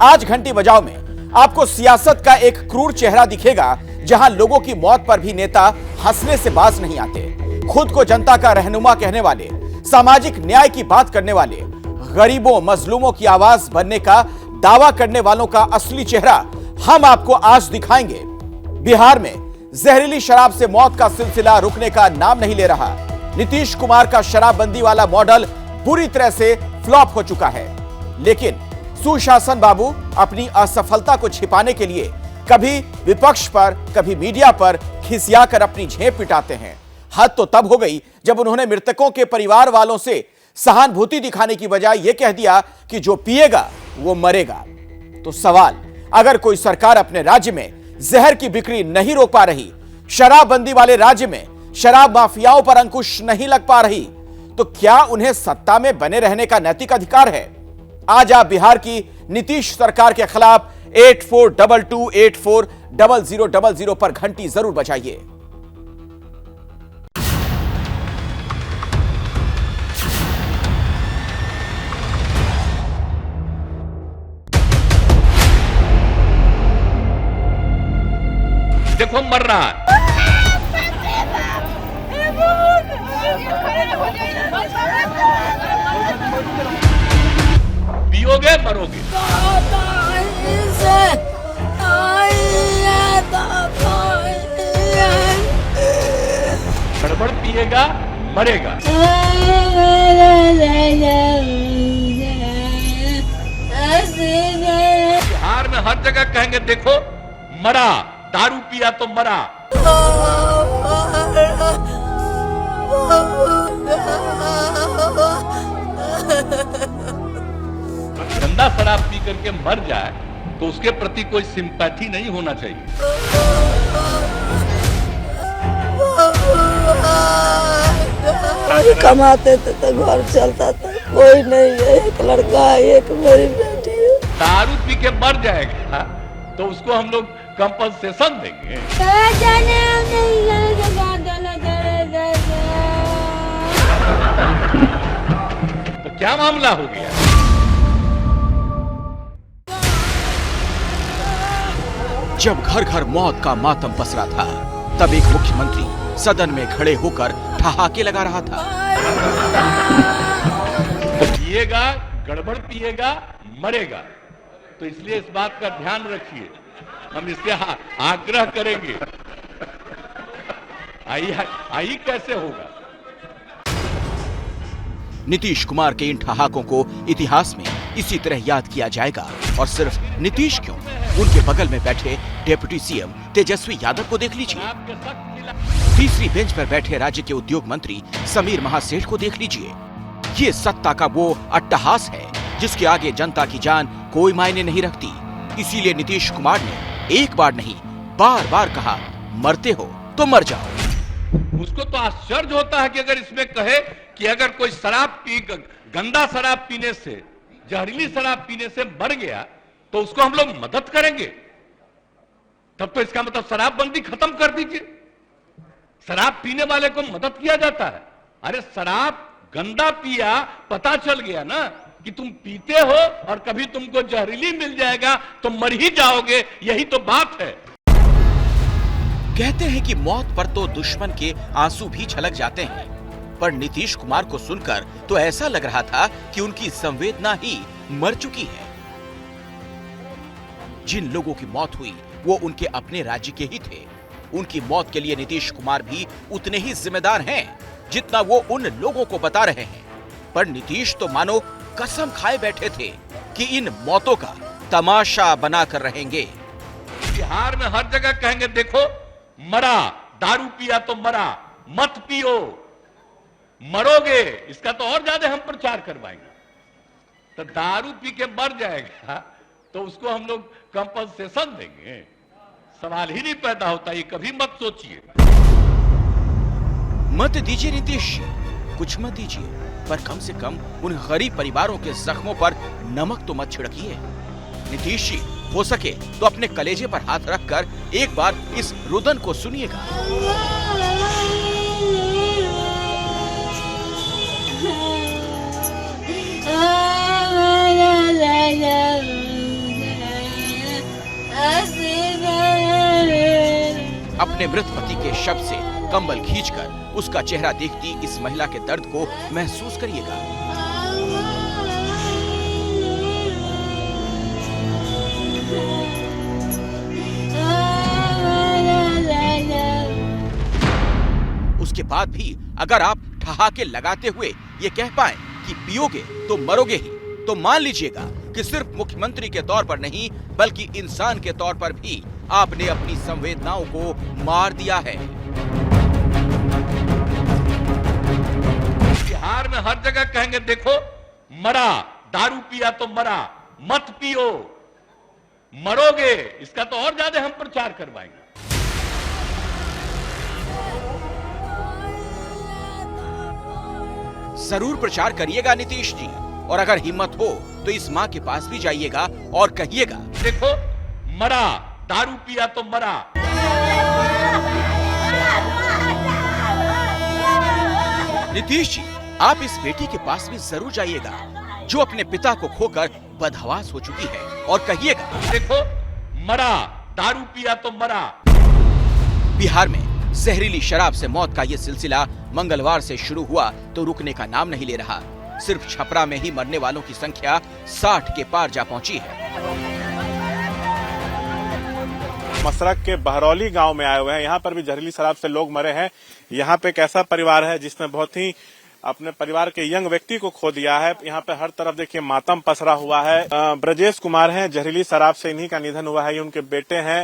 आज घंटी बजाओ में आपको सियासत का एक क्रूर चेहरा दिखेगा, जहां लोगों की मौत पर भी नेता हंसने से बाज नहीं आते। खुद को जनता का रहनुमा कहने वाले, सामाजिक न्याय की बात करने वाले, गरीबों मजलूमों की आवाज बनने का दावा करने वालों का असली चेहरा हम आपको आज दिखाएंगे। बिहार में जहरीली शराब से मौत का सिलसिला रुकने का नाम नहीं ले रहा। नीतीश कुमार का शराबबंदी वाला मॉडल बुरी तरह से फ्लॉप हो चुका है, लेकिन सुशासन बाबू अपनी असफलता को छिपाने के लिए कभी विपक्ष पर, कभी मीडिया पर खिसियाकर अपनी झेप पिटाते हैं। हद तो तब हो गई जब उन्होंने मृतकों के परिवार वालों से सहानुभूति दिखाने की बजाय यह कह दिया कि जो पिएगा वो मरेगा। तो सवाल, अगर कोई सरकार अपने राज्य में जहर की बिक्री नहीं रोक पा रही, शराबबंदी वाले राज्य में शराब माफियाओं पर अंकुश नहीं लग पा रही, तो क्या उन्हें सत्ता में बने रहने का नैतिक अधिकार है? आज आप बिहार की नीतीश सरकार के खिलाफ 8422840000 पर घंटी जरूर बजाइए। देखो मर रहा है। पियोगे मरोगे। गड़बड़ पिएगा मरेगा। बिहार में हर जगह कहेंगे देखो मरा, दारू पिया तो मरा। गंदा शराब पी करके मर जाए तो उसके प्रति कोई सिंपैथी नहीं होना चाहिए। कमाते थे तो घर चलता था, कोई नहीं है, एक लड़का है, एक मेरी बेटी है। दारू पी के मर जाएगा तो उसको हम लोग कंपनसेशन देंगे। तो क्या मामला हो गया? जब घर घर मौत का मातम पसरा था, तब एक मुख्यमंत्री सदन में खड़े होकर ठहाके लगा रहा था। पिएगा, गड़बड़ पिएगा मरेगा। तो इसलिए इस बात का ध्यान रखिए, हम इससे आग्रह करेंगे। आई कैसे होगा? नीतीश कुमार के इन ठहाकों को इतिहास में इसी तरह याद किया जाएगा। और सिर्फ नीतीश क्यों, उनके बगल में बैठे डिप्टी सीएम तेजस्वी यादव को देख लीजिए। तीसरी बेंच पर बैठे राज्य के उद्योग मंत्री समीर महासेठ को देख लीजिए। ये सत्ता का वो अट्टहास है जिसके आगे जनता की जान कोई मायने नहीं रखती। इसीलिए नीतीश कुमार ने एक बार नहीं बार बार कहा, मरते हो तो मर जाओ। उसको तो आश्चर्य होता है कि अगर इसमें कहे कि अगर कोई गंदा शराब पीने से, जहरीली शराब पीने से मर गया तो उसको हम लोग मदद करेंगे। तब तो इसका मतलब शराबबंदी खत्म कर दीजिए। शराब पीने वाले को मदद किया जाता है। अरे शराब गंदा पिया, पता चल गया ना कि तुम पीते हो और कभी तुमको जहरीली मिल जाएगा तो मर ही जाओगे। यही तो बात है। कहते हैं कि मौत पर तो दुश्मन के आंसू भी छलक जाते हैं, पर नीतीश कुमार को सुनकर तो ऐसा लग रहा था कि उनकी संवेदना ही मर चुकी है। जिन लोगों की मौत हुई वो उनके अपने राज्य के ही थे। उनकी मौत के लिए नीतीश कुमार भी उतने ही जिम्मेदार हैं जितना वो उन लोगों को बता रहे हैं। पर नीतीश तो मानो कसम खाए बैठे थे कि इन मौतों का तमाशा बनाकर रहेंगे। बिहार में हर जगह कहेंगे देखो मरा, दारू पिया तो मरा, मत पियो मरोगे। इसका तो और ज्यादा हम प्रचार करवाएंगे। तो दारू पी के मर जाएगा तो उसको हम लोग कंपनसेशन देंगे। सवाल ही नहीं पैदा होता, ये कभी मत सोचिए। मत दीजिए नीतीश जी, कुछ मत दीजिए, पर कम से कम उन गरीब परिवारों के जख्मों पर नमक तो मत छिड़किए। नीतीश जी, हो सके तो अपने कलेजे पर हाथ रखकर एक बार इस रुदन को सुनिएगा। अपने मृत पति के शव से कंबल खींचकर उसका चेहरा देखती इस महिला के दर्द को महसूस करिएगा। उसके बाद भी अगर आप ठहाके लगाते हुए ये कह पाएं कि पियोगे तो मरोगे ही, तो मान लीजिएगा कि सिर्फ मुख्यमंत्री के तौर पर नहीं बल्कि इंसान के तौर पर भी आपने अपनी संवेदनाओं को मार दिया है। बिहार में हर जगह कहेंगे देखो मरा, दारू पिया तो मरा, मत पियो, मरोगे, इसका तो और ज्यादा हम प्रचार करवाएंगे। जरूर प्रचार करिएगा नीतीश जी, और अगर हिम्मत हो तो इस माँ के पास भी जाइएगा और कहिएगा देखो मरा, दारू पिया तो मरा। नीतीश जी, आप इस बेटी के पास भी जरूर जाइएगा जो अपने पिता को खोकर बदहवास हो चुकी है, और कहिएगा देखो मरा, दारू पिया तो मरा। बिहार में जहरीली शराब से मौत का ये सिलसिला मंगलवार से शुरू हुआ तो रुकने का नाम नहीं ले रहा। सिर्फ छपरा में ही मरने वालों की संख्या 60 के पार जा पहुंची है। मसरक के बहरौली गांव में आए हुए हैं। यहाँ पर भी जहरीली शराब से लोग मरे हैं। यहाँ पे एक ऐसा परिवार है जिसने बहुत ही अपने परिवार के यंग व्यक्ति को खो दिया है। यहाँ पे हर तरफ देखिए मातम पसरा हुआ है। ब्रजेश कुमार हैं, जहरीली शराब से इन्हीं का निधन हुआ है। ये उनके बेटे हैं।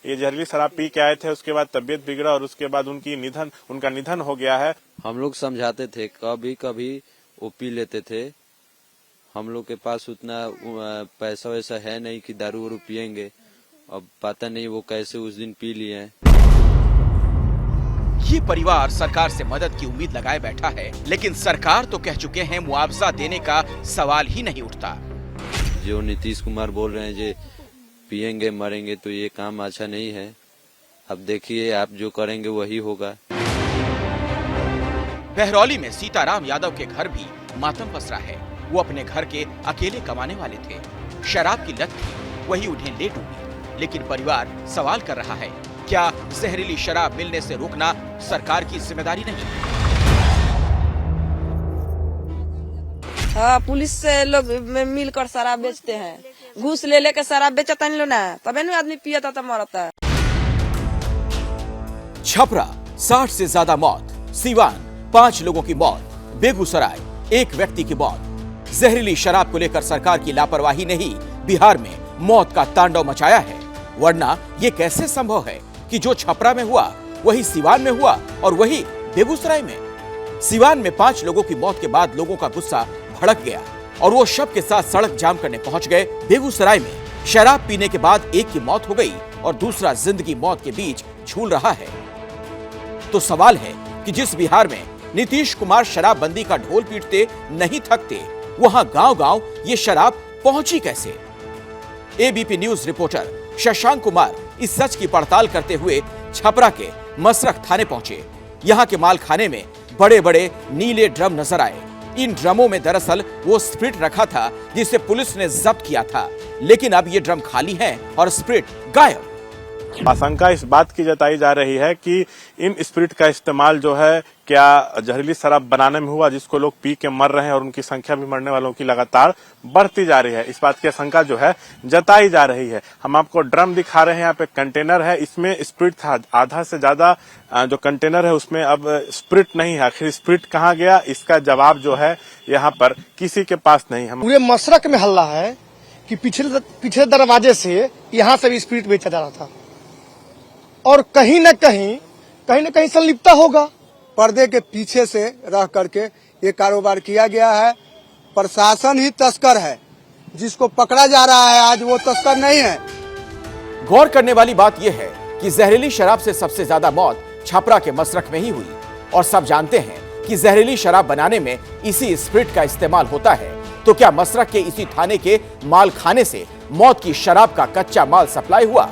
ये जहरीली शराब पी के आए थे, उसके बाद तबीयत बिगड़ा और उसके बाद उनका निधन हो गया है। हम लोग समझाते थे, कभी कभी वो पी लेते थे। हम लोग के पास उतना पैसा वैसा है नहीं कि दारू वारू पियेंगे। अब पता नहीं वो कैसे उस दिन पी लिए हैं। ये परिवार सरकार से मदद की उम्मीद लगाए बैठा है, लेकिन सरकार तो कह चुके हैं मुआवजा देने का सवाल ही नहीं उठता। जो नीतीश कुमार बोल रहे हैं जे पियेंगे मरेंगे, तो ये काम अच्छा नहीं है। अब देखिए आप जो करेंगे वही होगा। बहरौली में सीताराम यादव के घर भी मातम पसरा है। वो अपने घर के अकेले कमाने वाले थे। शराब की लत थी, वही उन्हें ले डूबी। लेकिन परिवार सवाल कर रहा है, क्या जहरीली शराब मिलने से रोकना सरकार की जिम्मेदारी नहीं? हाँ, पुलिस से लोग मिलकर शराब बेचते हैं। घूस ले लेकर शराब बेचता नहीं लो ना, तबे ना आदमी पियता तो मरता है। छपरा 60 से ज्यादा मौत, सीवान 5 लोगों की मौत, बेगूसराय 1 व्यक्ति की मौत। जहरीली शराब को लेकर सरकार की लापरवाही ने ही बिहार में मौत का तांडव मचाया है। वरना ये कैसे संभव है कि जो छपरा में हुआ वही सीवान में हुआ और वही बेगूसराय में। सीवान में 5 लोगों की मौत के बाद लोगों का गुस्सा भड़क गया और वो शव के साथ सड़क जाम करने पहुंच गए। बेगूसराय में शराब पीने के बाद एक की मौत हो गई और दूसरा जिंदगी मौत के बीच झूल रहा है। तो सवाल है कि जिस बिहार में नीतीश कुमार शराबबंदी का ढोल पीटते नहीं थकते, वहां गांव-गांव ये शराब पहुंची कैसे? ABP news reporter Shashank Kumar इस सच की पड़ताल करते हुए छपरा के मसरख थाने पहुंचे। यहां के माल खाने में बड़े-बड़े नीले ड्रम नजर आए। इन ड्रमों में दरअसल वो स्प्रिट रखा था जिसे पुलिस ने जब्त किया था, लेकिन अब ये ड्रम खाली हैं और स्प्रिट गायब। आशंका इस बात की जताई जा रही है कि इन स्प्रिट का इस्तेमाल जो है क्या जहरीली शराब बनाने में हुआ, जिसको लोग पी के मर रहे हैं और उनकी संख्या भी मरने वालों की लगातार बढ़ती जा रही है। इस बात की आशंका जो है जताई जा रही है। हम आपको ड्रम दिखा रहे हैं, यहाँ पे कंटेनर है, इसमें स्प्रिट था। आधा से ज्यादा जो कंटेनर है उसमें अब स्प्रिट नहीं है। आखिर स्प्रिट कहाँ गया, इसका जवाब जो है यहाँ पर किसी के पास नहीं है। पूरे मसरक में हल्ला है कि पिछले दरवाजे से यहाँ से भी स्प्रिट बेचा जा रहा था और कहीं न कहीं संलिप्तता होगा। पर्दे के पीछे से रह करके ये कारोबार किया गया है। प्रशासन ही तस्कर है, जिसको पकड़ा जा रहा है आज वो तस्कर नहीं है। गौर करने वाली बात यह है कि जहरीली शराब से सबसे ज्यादा मौत छपरा के मसरख में ही हुई और सब जानते हैं कि जहरीली शराब बनाने में इसी स्प्रिट का इस्तेमाल होता है। तो क्या मसरख के इसी थाने के माल खाने से मौत की शराब का कच्चा माल सप्लाई हुआ?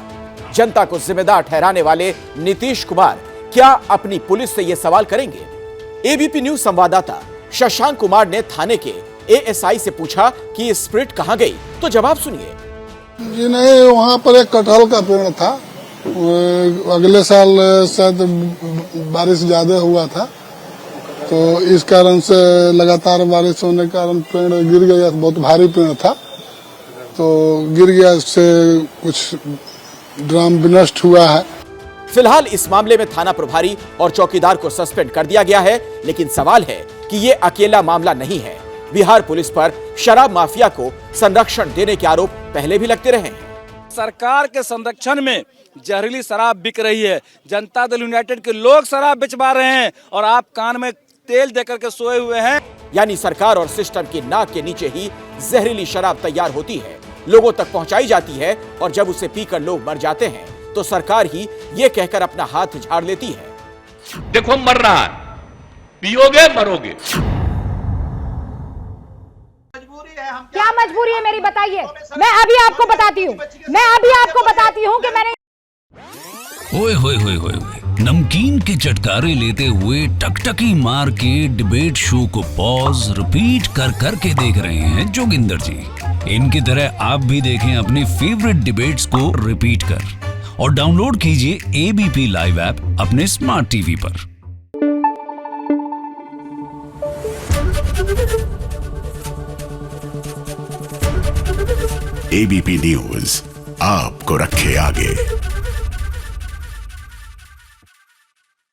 जनता को जिम्मेदार ठहराने वाले नीतीश कुमार क्या अपनी पुलिस से यह सवाल करेंगे? एबीपी न्यूज संवाददाता शशांक कुमार ने थाने के एएसआई से पूछा कि स्प्रिट कहां गई, तो जवाब सुनिए। जी नहीं, वहाँ पर एक कटहल का पेड़ था, अगले साल शायद बारिश ज्यादा हुआ था, तो इस कारण से लगातार बारिश होने के कारण पेड़ गिर गया, बहुत भारी पेड़ था, तो गिर गया, इससे कुछ ड्राम विनष्ट हुआ है। फिलहाल इस मामले में थाना प्रभारी और चौकीदार को सस्पेंड कर दिया गया है, लेकिन सवाल है कि ये अकेला मामला नहीं है। बिहार पुलिस पर शराब माफिया को संरक्षण देने के आरोप पहले भी लगते रहे हैं। सरकार के संरक्षण में जहरीली शराब बिक रही है, जनता दल यूनाइटेड के लोग शराब बेचवा रहे हैं और आप कान में तेल देकर के सोए हुए हैं। यानी सरकार और सिस्टम की नाक के नीचे ही जहरीली शराब तैयार होती है, लोगों तक पहुंचाई जाती है, और जब उसे पीकर लोग मर जाते हैं तो सरकार ही ये कहकर अपना हाथ झाड़ लेती है। देखो मर रहा है, पियोगे मरोगे। क्या मजबूरी है मेरी, बताइए। मैं अभी आपको बताती हूँ कि मैंने ओए होए होए होए नमकीन के चटकारे लेते हुए टकटकी मार के डिबेट शो को पॉज रिपीट कर कर के देख रहे हैं जोगिंदर जी। इनकी तरह आप भी देखें अपनी फेवरेट डिबेट्स को रिपीट कर, और डाउनलोड कीजिए एबीपी लाइव ऐप अपने स्मार्ट टीवी पर। एबीपी न्यूज आपको रखे आगे।